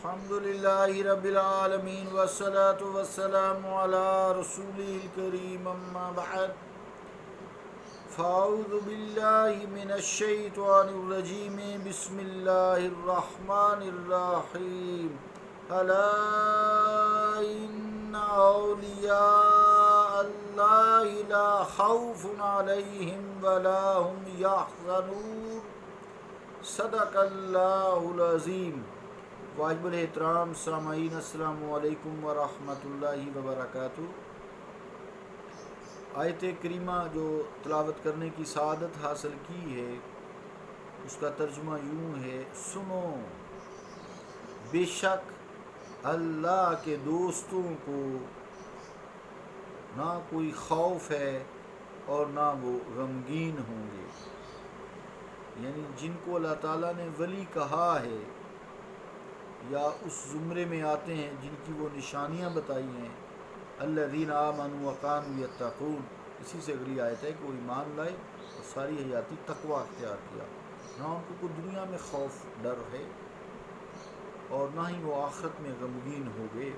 الحمد لله رب العالمين والصلاة والسلام على رسوله الكريم أما بعد فأعوذ بالله من الشيطان الرجيم بسم الله الرحمن الرحيم ألا إن أولياء الله لا خوف عليهم ولا هم يحزنون صدق اللہ العظیم. واجب الاحترام سامعین السلام علیکم ورحمۃ اللہ وبرکاتہ. آیت کریمہ جو تلاوت کرنے کی سعادت حاصل کی ہے اس کا ترجمہ یوں ہے: سنو، بے شک اللہ کے دوستوں کو نہ کوئی خوف ہے اور نہ وہ غمگین ہوں گے. یعنی جن کو اللہ تعالیٰ نے ولی کہا ہے یا اس زمرے میں آتے ہیں جن کی وہ نشانیاں بتائی ہیں، الذین آمنوا وکانوا یتقون، اسی سے اگلی آیت ہے کہ وہ ایمان لائے اور ساری حیاتی تقوی اختیار کیا. نہ ان کو کوئی دنیا میں خوف ڈر ہے اور نہ ہی وہ آخرت میں غمگین ہو گئے.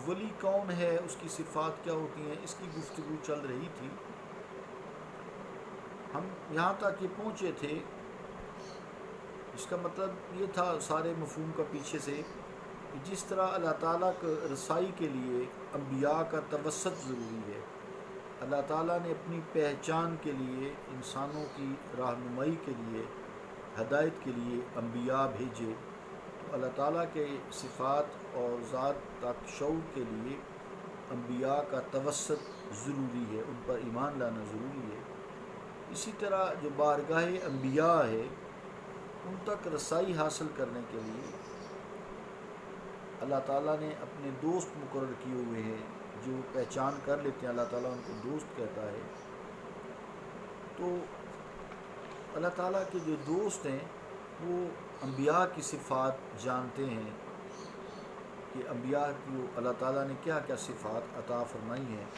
ولی کون ہے، اس کی صفات کیا ہوتی ہیں، اس کی گفتگو چل رہی تھی. ہم یہاں تک یہ پہنچے تھے، اس کا مطلب یہ تھا سارے مفہوم کا پیچھے سے کہ جس طرح اللہ تعالیٰ کو رسائی کے لیے انبیاء کا توسط ضروری ہے، اللہ تعالیٰ نے اپنی پہچان کے لیے، انسانوں کی رہنمائی کے لیے، ہدایت کے لیے انبیاء بھیجے. تو اللہ تعالیٰ کے صفات اور ذات تک شعور کے لیے انبیاء کا توسط ضروری ہے، ان پر ایمان لانا ضروری ہے. اسی طرح جو بارگاہ انبیاء ہے ان تک رسائی حاصل کرنے کے لیے اللہ تعالیٰ نے اپنے دوست مقرر کیے ہوئے ہیں جو پہچان کر لیتے ہیں. اللہ تعالیٰ ان کو دوست کہتا ہے. تو اللہ تعالیٰ کے جو دوست ہیں وہ انبیاء کی صفات جانتے ہیں کہ انبیاء کی اللہ تعالیٰ نے کیا کیا صفات عطا فرمائی ہیں.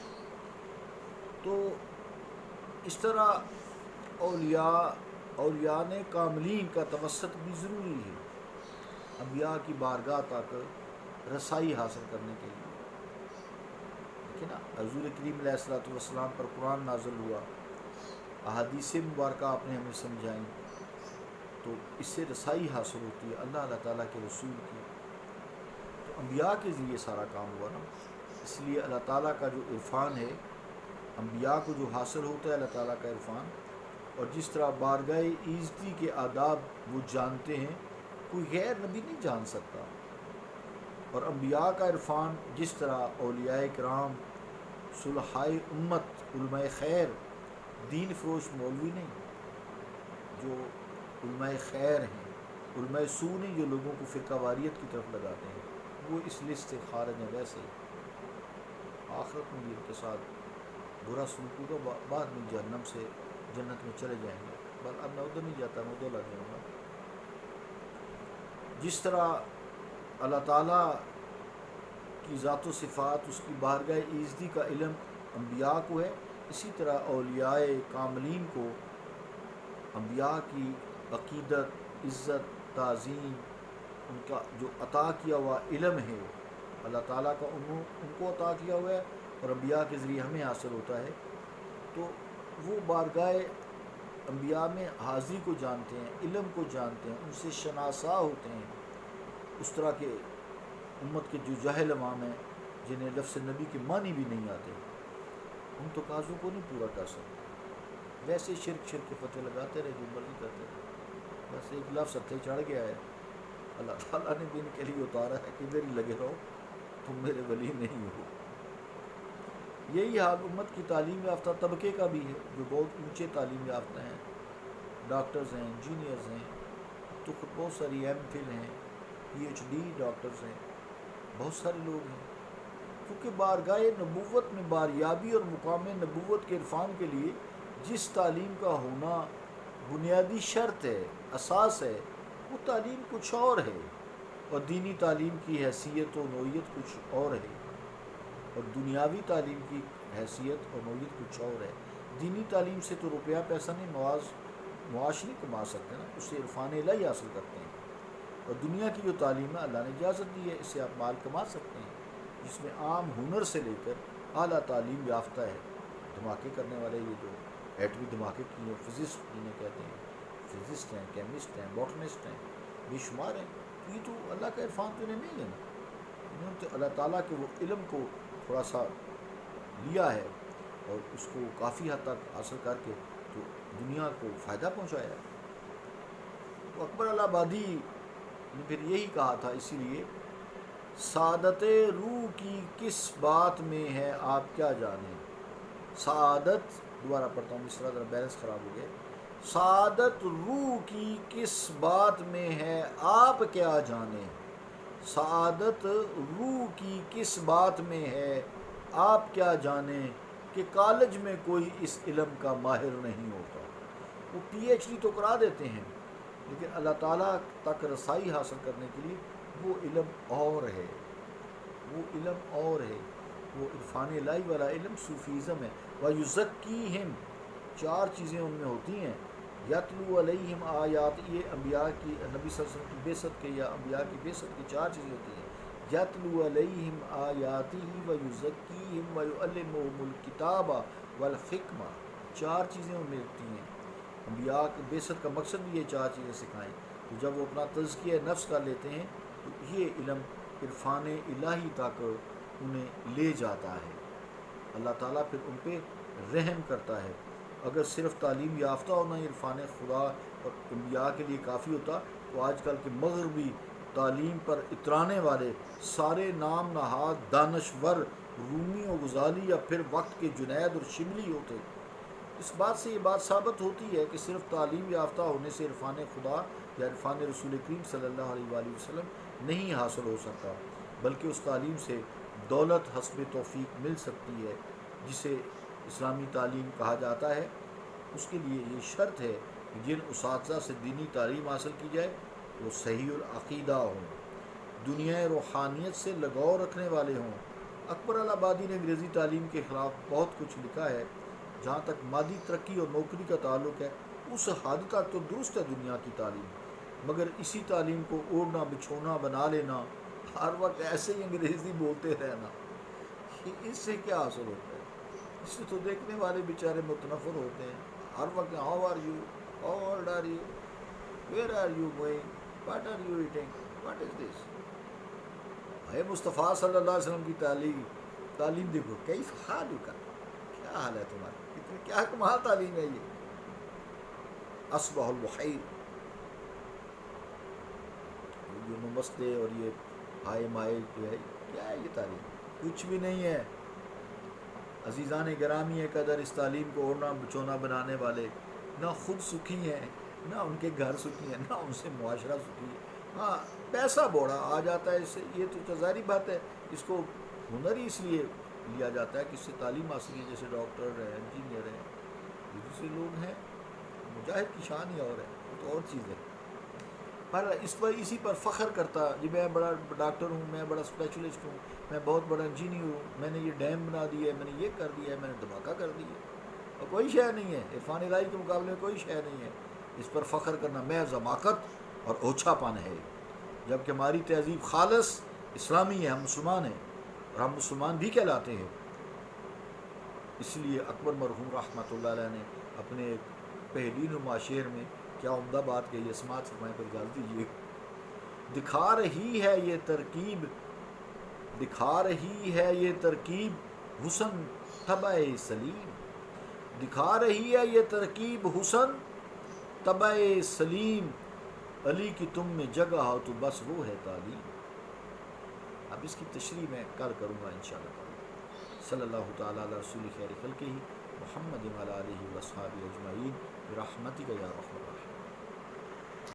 تو اس طرح اولیاء نے کاملین کا توسط بھی ضروری ہے انبیاء کی بارگاہ تک رسائی حاصل کرنے کے لیے. دیکھیں نا، حضور کریم علیہ الصلوۃ والسلام پر قرآن نازل ہوا، احادیث مبارکہ آپ نے ہمیں سمجھائیں، تو اس سے رسائی حاصل ہوتی ہے اللہ تعالیٰ کے رسول کی. تو انبیاء کے ذریعے سارا کام ہوا نا. اس لیے اللہ تعالیٰ کا جو عرفان ہے، انبیاء کو جو حاصل ہوتا ہے اللہ تعالیٰ کا عرفان، اور جس طرح بارگاہ عزتی کے آداب وہ جانتے ہیں، کوئی غیر نبی نہیں جان سکتا. اور انبیاء کا عرفان جس طرح اولیاء کرام، صلحائے امت، علماء خیر، دین فروش مولوی نہیں جو علماء خیر ہیں، علماء سو نہیں جو لوگوں کو فرقہ واریت کی طرف لگاتے ہیں، وہ اس لسٹ سے خارج ہیں. ویسے آخرت میں بھی ان کے ساتھ برا سلوک ہوگا، بعد میں جہنم سے جنت میں چلے جائیں گے. بس اب میں ادھر نہیں جاتا، میں ادھر لگ جاؤں گا. جس طرح اللہ تعالیٰ کی ذات و صفات، اس کی بارگاہ عزتی کا علم انبیاء کو ہے، اسی طرح اولیاء کاملین کو انبیاء کی عقیدت، عزت، تعظیم، ان کا جو عطا کیا ہوا علم ہے اللہ تعالیٰ کا ان کو عطا کیا ہوا ہے اور انبیاء کے ذریعے ہمیں حاصل ہوتا ہے. تو وہ بارگاہ انبیاء میں حاضری کو جانتے ہیں، علم کو جانتے ہیں، ان سے شناسا ہوتے ہیں. اس طرح کے امت کے جو جاہل عوام ہیں جنہیں لفظ نبی کے معنی بھی نہیں آتے، ان تقاضوں کو نہیں پورا کر سکتے. ویسے شرک کے فتح لگاتے رہے، جو مرضی کرتے رہے. بس ایک لفظ ہتھے چڑھ گیا ہے، اللہ تعالیٰ نے بھی ان کے لیے اتارا ہے کہ ادھر ہی لگے رہو، تم میرے ولی نہیں ہو. یہی حال امت کی تعلیم یافتہ طبقے کا بھی ہے جو بہت اونچے تعلیم یافتہ ہیں، ڈاکٹرز ہیں، انجینئرز ہیں، تو بہت ساری ایم فل ہیں، پی ایچ ڈی ڈاکٹرز ہیں، بہت سارے لوگ ہیں. کیونکہ بارگاہ نبوت میں باریابی اور مقام نبوت کے عرفان کے لیے جس تعلیم کا ہونا بنیادی شرط ہے، اساس ہے، وہ تعلیم کچھ اور ہے، اور دینی تعلیم کی حیثیت و نوعیت کچھ اور ہے، اور دنیاوی تعلیم کی حیثیت اور نوعیت کچھ اور ہے. دینی تعلیم سے تو روپیہ پیسہ نہیں، معاش نہیں کما سکتے نا، اس سے عرفان الہی حاصل کرتے ہیں. اور دنیا کی جو تعلیم ہے اللہ نے اجازت دی ہے، اس سے آپ مال کما سکتے ہیں، جس میں عام ہنر سے لے کر اعلیٰ تعلیم یافتہ ہے، دھماکے کرنے والے یہ جو ایٹمی دھماکے کی ہیں، فزسٹ جنہیں کہتے ہیں، فزسٹ ہیں، کیمسٹ ہیں، باٹنسٹ ہیں، بے شمار ہیں، تو یہ تو اللہ کا عرفان تو انہیں نہیں ہے نا، انہوں نے تو اللہ تعالیٰ کے وہ علم کو تھوڑا سا لیا ہے اور اس کو کافی حد تک حاصل کر کے تو دنیا کو فائدہ پہنچایا ہے۔ تو اکبر الہ آبادی نے پھر یہی کہا تھا، اسی لیے سعادت روح کی کس بات میں ہے آپ کیا جانیں، سعادت، دوبارہ پڑھتا ہوں، اس طرح ذرا بیلنس خراب ہو گیا، سعادت روح کی کس بات میں ہے آپ کیا جانیں، سعادت روح کی کس بات میں ہے آپ کیا جانیں، کہ کالج میں کوئی اس علم کا ماہر نہیں ہوتا۔ وہ پی ایچ ڈی تو کرا دیتے ہیں، لیکن اللہ تعالیٰ تک رسائی حاصل کرنے کے لیے وہ علم اور ہے، وہ علم اور ہے، وہ عرفان الہی والا علم صوفیزم ہے۔ وَيُزَكِّيهِمْ، چار چیزیں ان میں ہوتی ہیں، یتلو علیہم آیات، یہ انبیاء کی، نبی صلی اللہ علیہ وسلم کی بعثت کے یا انبیاء کی بعثت کی چار چیزیں ہوتی ہیں، یتلو علیہم آیاتہ وَيُزَكِّيهِمْ وَيُعَلِّمُهُمُ الْكِتَابَ وَالْحِکْمَةَ، چار چیزیں ان میں ہوتی ہیں۔ انبیاء کی بعثت کا مقصد بھی یہ چار چیزیں سکھائیں، تو جب وہ اپنا تزکیہ نفس کر لیتے ہیں تو یہ علم عرفان الہی تک انہیں لے جاتا ہے، اللہ تعالیٰ پھر ان پہ رحم کرتا ہے۔ اگر صرف تعلیم یافتہ ہونا عرفان خدا اور انبیاء کے لیے کافی ہوتا تو آج کل کے مغربی تعلیم پر اترانے والے سارے نام نہاد دانشور رومی و غزالی یا پھر وقت کے جنید اور شبلی ہوتے۔ اس بات سے یہ بات ثابت ہوتی ہے کہ صرف تعلیم یافتہ ہونے سے عرفان خدا یا عرفان رسول کریم صلی اللہ علیہ وآلہ وسلم نہیں حاصل ہو سکتا، بلکہ اس تعلیم سے دولت حسب توفیق مل سکتی ہے، جسے اسلامی تعلیم کہا جاتا ہے۔ اس کے لیے یہ شرط ہے کہ جن اساتذہ سے دینی تعلیم حاصل کی جائے وہ صحیح العقیدہ ہوں، دنیا روحانیت سے لگاؤ رکھنے والے ہوں۔ اکبر الہ آبادی نے انگریزی تعلیم کے خلاف بہت کچھ لکھا ہے، جہاں تک مادی ترقی اور نوکری کا تعلق ہے اس حد تک تو درست ہے دنیا کی تعلیم، مگر اسی تعلیم کو اوڑھنا بچھونا بنا لینا، ہر وقت ایسے ہی انگریزی بولتے رہنا، اس سے کیا حاصل ہوتا ہے؟ اس سے تو دیکھنے والے بیچارے متنفر ہوتے ہیں، ہر وقت how are you, how old are you, where are you going, what are you eating, what is this? اے مصطفیٰ صلی اللہ علیہ وسلم کی تعلیم دیکھو، کیف حالک، کیا حال ہے تمہارا، کتنی کیا کمال تعلیم ہے یہ، اصبح البحیر، یہ نمستے اور یہ ہائے مائے جو ہے، کیا ہے یہ تعلیم؟ کچھ بھی نہیں ہے۔ عزیزان گرامی قدر، اس تعلیم کو اوڑھنا بچونا بنانے والے نہ خود سکھی ہیں، نہ ان کے گھر سکھی ہیں، نہ ان سے معاشرہ سکھی ہے۔ ہاں، پیسہ بوڑھا آ جاتا ہے اس سے، یہ تو ظاہری بات ہے، اس کو ہنر ہی اس لیے لیا جاتا ہے کہ اس سے تعلیم حاصل کی، جیسے ڈاکٹر ہیں، انجینئر ہیں، یہ دوسرے لوگ ہیں، مجاہد کی شان ہی اور ہے، وہ تو اور چیز ہے۔ پر اس پر اسی پر فخر کرتا جی میں بڑا ڈاکٹر ہوں، میں بڑا اسپیشلسٹ ہوں، میں بہت بڑا انجینئر ہوں، میں نے یہ ڈیم بنا دیا ہے، میں نے یہ کر دیا ہے، میں نے دھماکہ کر دیا ہے، اور کوئی شے نہیں ہے، عرفان الہی کے مقابلے میں کوئی شے نہیں ہے۔ اس پر فخر کرنا محض حماقت اور اوچھا پن ہے، جبکہ ہماری تہذیب خالص اسلامی ہے، ہم مسلمان ہیں اور ہم مسلمان بھی کہلاتے ہیں۔ اس لیے اکبر مرحوم رحمۃ اللہ علیہ نے اپنے ایک پہلی نما شعر میں کیا عمدہ بات کہی ہے، سماعت فرمائیں پر اجازت دیجیے۔ دکھا رہی ہے یہ ترکیب، دکھا رہی ہے یہ ترکیب حسن طبع سلیم، دکھا رہی ہے یہ ترکیب حسن طبع سلیم، علی کی تم میں جگہ ہو تو بس وہ ہے تعلیم۔ اب اس کی تشریح میں کل کروں گا انشاءاللہ تعالی۔ صلی اللہ تعالی علی رسول خیر خلقہ محمد وعلی آلہ و اصحابہ اجمعین برحمتک یا ارحم الراحمین۔